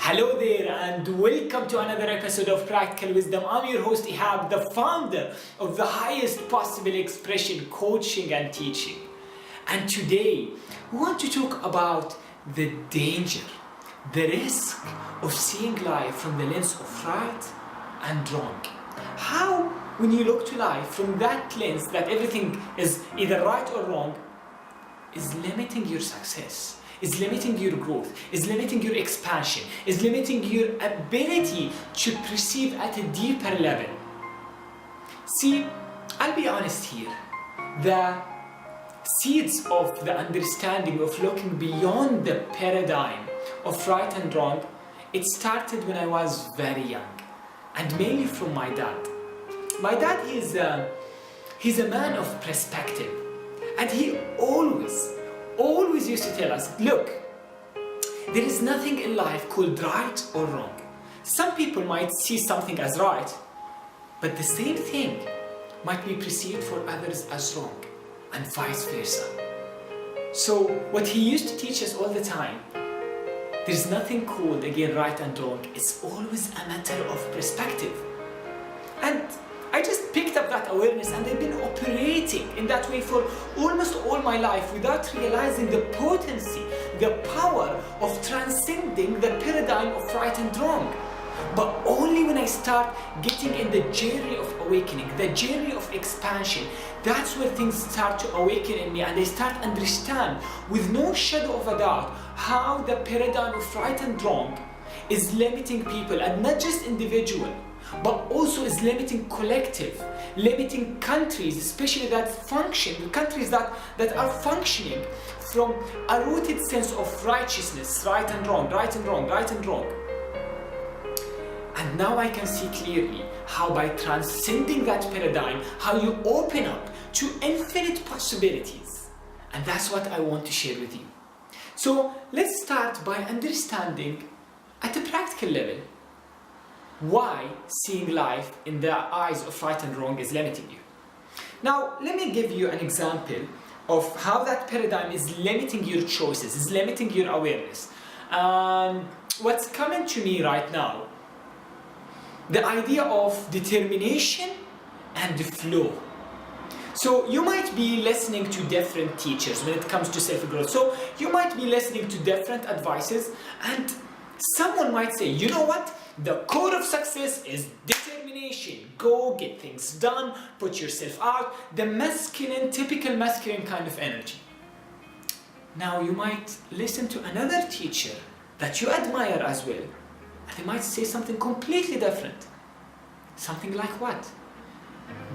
Hello there and welcome to another episode of Practical Wisdom. I'm your host Ihab, the founder of the highest possible expression coaching and teaching. And today we want to talk about the danger, the risk of seeing life from the lens of right and wrong. How when you look to life from that lens that everything is either right or wrong is limiting your success, is limiting your growth, is limiting your expansion, is limiting your ability to perceive at a deeper level. See, I'll be honest here. The seeds of the understanding of looking beyond the paradigm of right and wrong, it started when I was very young, and mainly from my dad. My dad, he's a man of perspective, and he always used to tell us, look, there is nothing in life called right or wrong. Some people might see something as right, but the same thing might be perceived for others as wrong, and vice versa. So what he used to teach us all the time, there's nothing called, again, right and wrong. It's always a matter of perspective. And I just picked up that awareness, and I've been operating in that way for almost all my life without realizing the potency, the power of transcending the paradigm of right and wrong. But only when I start getting in the journey of awakening, the journey of expansion, that's where things start to awaken in me, and I start to understand with no shadow of a doubt how the paradigm of right and wrong is limiting people, and not just individual, but also is limiting collective, limiting countries, especially that function, the countries that are functioning from a rooted sense of righteousness, right and wrong, right and wrong, right and wrong. And now I can see clearly how by transcending that paradigm, how you open up to infinite possibilities. And that's what I want to share with you. So let's start by understanding at a practical level why seeing life in the eyes of right and wrong is limiting you. Now, let me give you an example of how that paradigm is limiting your choices, is limiting your awareness. What's coming to me right now, the idea of determination and the flow. So you might be listening to different teachers when it comes to self-growth. So you might be listening to different advices, and someone might say, you know what? The core of success is determination. Go get things done, put yourself out, the masculine, typical masculine kind of energy. Now you might listen to another teacher that you admire as well, and they might say something completely different. Something like what?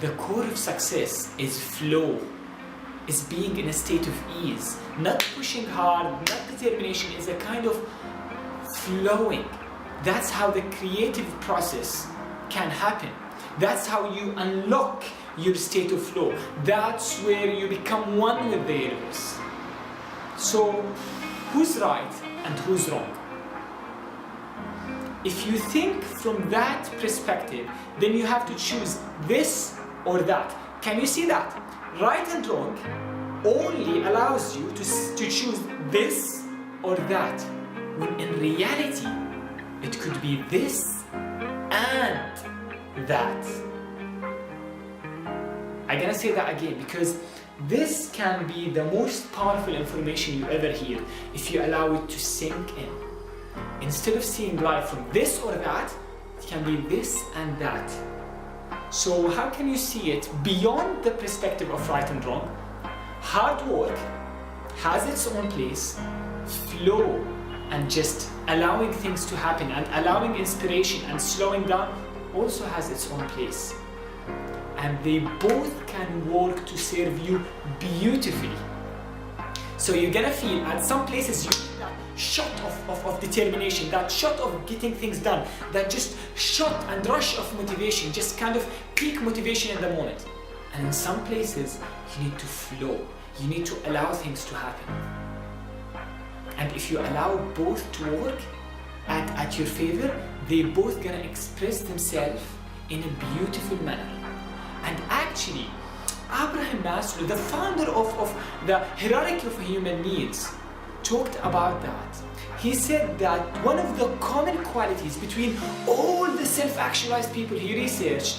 The core of success is flow, is being in a state of ease, not pushing hard, not determination, is a kind of flowing. That's how the creative process can happen. That's how you unlock your state of flow. That's where you become one with the universe. So, who's right and who's wrong? If you think from that perspective, then you have to choose this or that. Can you see that? Right and wrong only allows you to choose this or that, when in reality, it could be this and that. I'm gonna say that again because this can be the most powerful information you ever hear if you allow it to sink in. Instead of seeing life from this or that, it can be this and that. So how can you see it beyond the perspective of right and wrong? Hard work has its own place, flow, and just allowing things to happen and allowing inspiration and slowing down also has its own place. And they both can work to serve you beautifully. So you're gonna feel at some places you need that shot of determination, that shot of getting things done, that just shot and rush of motivation, just kind of peak motivation in the moment. And in some places you need to flow, you need to allow things to happen. And if you allow both to work at your favor, they both gonna express themselves in a beautiful manner. And actually, Abraham Maslow, the founder of the hierarchy of human needs, talked about that. He said that one of the common qualities between all the self-actualized people he researched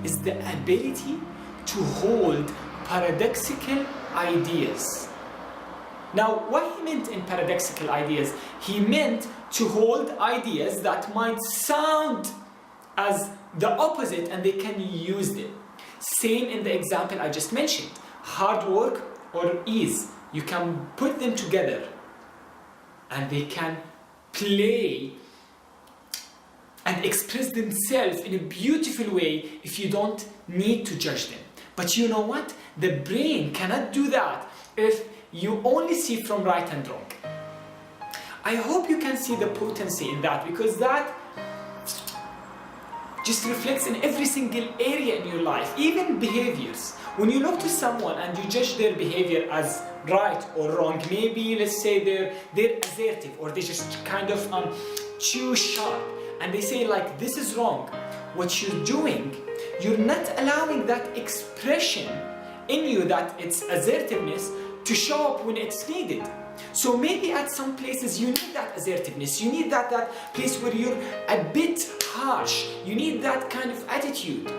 is the ability to hold paradoxical ideas. Now, what he meant in paradoxical ideas, he meant to hold ideas that might sound as the opposite and they can use them. Same in the example I just mentioned. Hard work or ease. You can put them together and they can play and express themselves in a beautiful way if you don't need to judge them. But you know what? The brain cannot do that if you only see from right and wrong. I hope you can see the potency in that, because that just reflects in every single area in your life, even behaviors. When you look to someone and you judge their behavior as right or wrong, maybe let's say they're assertive or they just kind of too sharp and they say like this is wrong. What you're doing, you're not allowing that expression in you, that it's assertiveness, to show up when it's needed. So maybe at some places you need that assertiveness, you need that place where you're a bit harsh, you need that kind of attitude.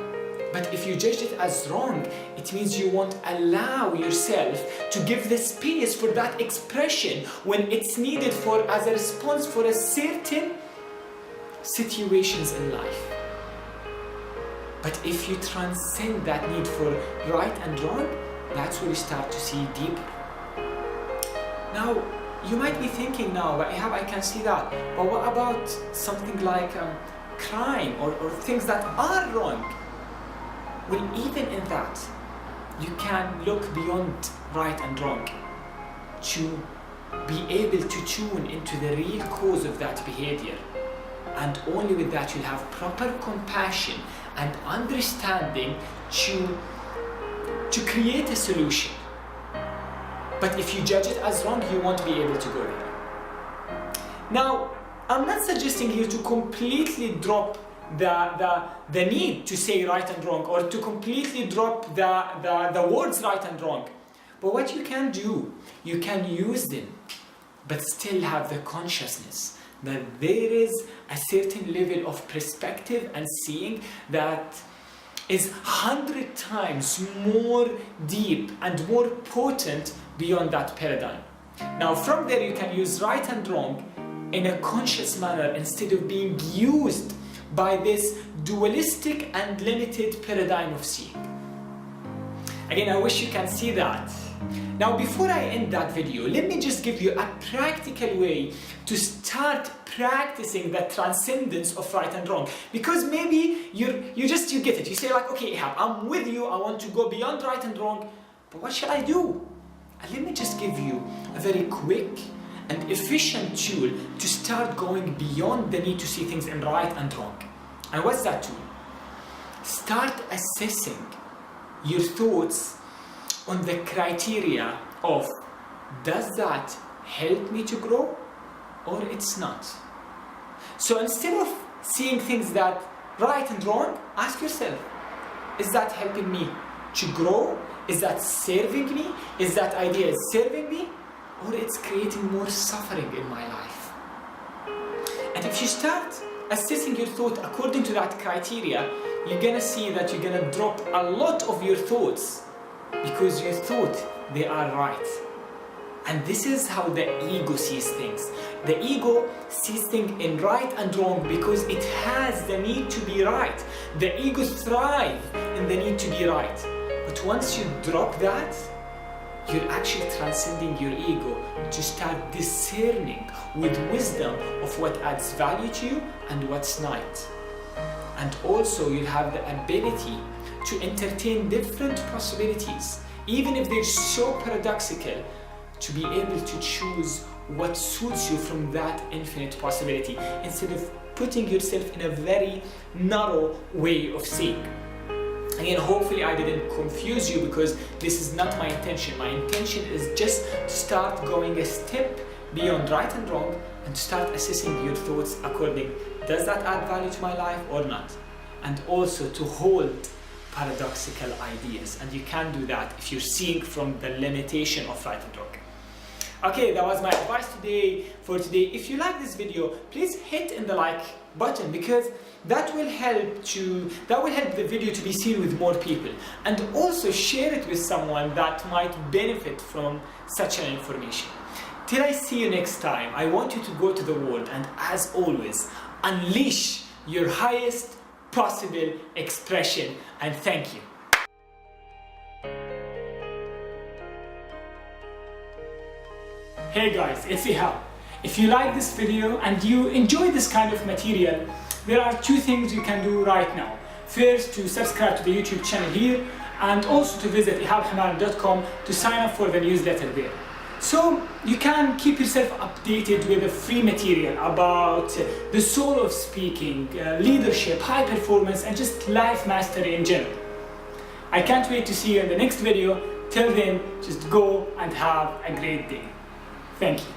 But if you judge it as wrong, it means you won't allow yourself to give the space for that expression when it's needed for as a response for a certain situations in life. But if you transcend that need for right and wrong, that's where you start to see deeper. Now, you might be thinking now, but I can see that. But what about something like crime or things that are wrong? Well, even in that, you can look beyond right and wrong to be able to tune into the real cause of that behavior. And only with that you'll have proper compassion and understanding to create a solution. But if you judge it as wrong, you won't be able to go there. Now, I'm not suggesting here to completely drop the need to say right and wrong, or to completely drop the words right and wrong. But what you can do, you can use them, but still have the consciousness that there is a certain level of perspective and seeing that is 100 times more deep and more potent beyond that paradigm. Now from there you can use right and wrong in a conscious manner instead of being used by this dualistic and limited paradigm of seeing. Again, I wish you can see that. Now before I end that video, let me just give you a practical way to start practicing the transcendence of right and wrong. Because maybe you get it. You say like, okay, Ihab, I'm with you, I want to go beyond right and wrong, but what shall I do? And let me just give you a very quick and efficient tool to start going beyond the need to see things in right and wrong. And what's that tool? Start assessing your thoughts on the criteria of, does that help me to grow or it's not? So instead of seeing things that right and wrong, ask yourself, is that helping me to grow? Is that serving me? Is that idea serving me? Or it's creating more suffering in my life? And if you start assessing your thought according to that criteria, you're gonna see that you're gonna drop a lot of your thoughts because you thought they are right. And this is how the ego sees things. The ego sees things in right and wrong because it has the need to be right. The ego thrives in the need to be right. But once you drop that, you're actually transcending your ego to start discerning with wisdom of what adds value to you and what's not. And also you'll have the ability to entertain different possibilities, even if they're so paradoxical, to be able to choose what suits you from that infinite possibility instead of putting yourself in a very narrow way of seeing. Again, hopefully I didn't confuse you because this is not my intention. My intention is just to start going a step beyond right and wrong and start assessing your thoughts according, does that add value to my life or not? And also to hold paradoxical ideas. And you can do that if you're seeing from the limitation of right and wrong. Okay, that was my advice for today. If you like this video, please hit in the like button, because that will help the video to be seen with more people, and also share it with someone that might benefit from such an information. Till I see you next time, I want you to go to the world and, as always, unleash your highest possible expression, and thank you. Hey guys, it's Ihab. If you like this video and you enjoy this kind of material, there are two things you can do right now. First, to subscribe to the YouTube channel here, and also to visit ihabhamam.com to sign up for the newsletter there. So you can keep yourself updated with the free material about the soul of speaking, leadership, high performance, and just life mastery in general. I can't wait to see you in the next video. Till then, just go and have a great day. Thank you.